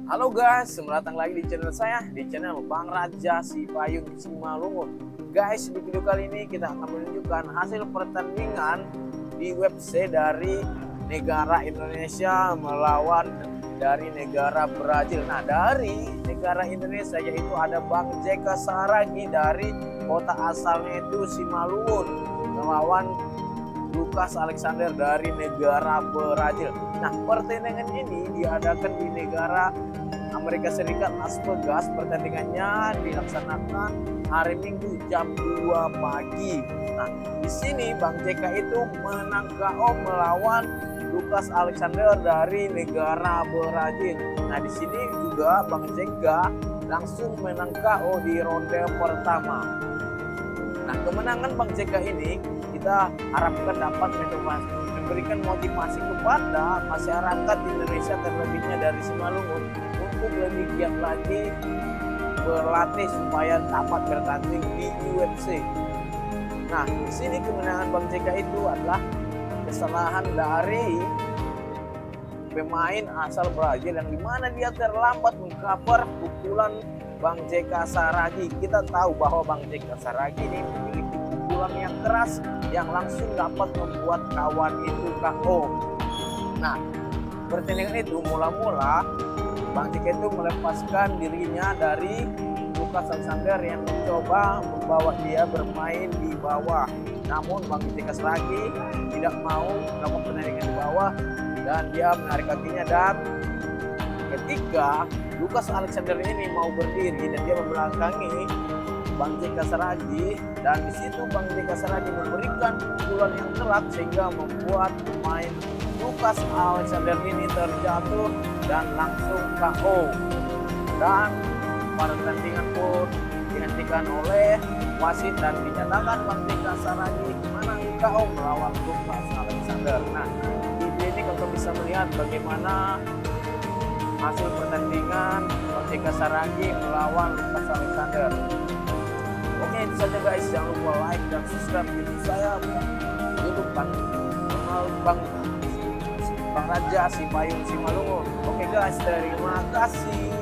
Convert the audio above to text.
Halo guys, selamat datang lagi di channel saya, di channel Bang Raja Sipayung Simalungun. Guys, di video kali ini kita akan menunjukkan hasil pertandingan di WebC dari negara Indonesia melawan dari negara Brazil. Nah, dari negara Indonesia yaitu ada Bang Jeka Saragi dari kota asalnya itu Simalungun melawan Lucas Alexander dari negara Brazil. Nah, pertandingan ini diadakan di negara Amerika Serikat, Las Vegas. Pertandingannya dilaksanakan hari Minggu jam 2 pagi. Nah, di sini Bang JK itu menang KO melawan Lucas Alexander dari negara Brazil. Nah, di sini juga Bang JK langsung menang KO di ronde pertama. Nah, kemenangan Bang JK ini kita harapkan dapat memberikan motivasi kepada masyarakat Indonesia terlebihnya dari Simalungun untuk lebih giat lagi berlatih supaya dapat bertanding di UFC. Nah, di sini kemenangan Bang JK itu adalah kesalahan dari pemain asal Brazil yang dimana dia terlambat mengcover pukulan Bang JK Saragi. Kita tahu bahwa Bang JK Saragi ini memiliki pukulan yang keras yang langsung dapat membuat kawan itu KO. Nah, pertandingan itu mula-mula Bang JK itu melepaskan dirinya dari Lucas Alexander yang mencoba membawa dia bermain di bawah. Namun Bang JK Saragi tidak mau melakukan pertandingan di bawah dan dia menarik kakinya, dan ketika Lucas Alexander ini mau berdiri dan dia membelakangi Bang JK Saragi, dan di situ Bang JK Saragi memberikan pukulan yang keras sehingga membuat pemain Lucas Alexander ini terjatuh dan langsung KO. Dan pertandingan pun dihentikan oleh wasit dan dinyatakan Bang JK Saragi menang KO melawan Lucas Alexander. Nah, di video ini kita bisa melihat bagaimana hasil pertandingan Bang JK Saragi melawan Lucas Alexander. Oke, itu saja guys, jangan lupa like dan subscribe YouTube saya, YouTube Bang Raja Sipayung Simalungun. Oke guys, terima kasih.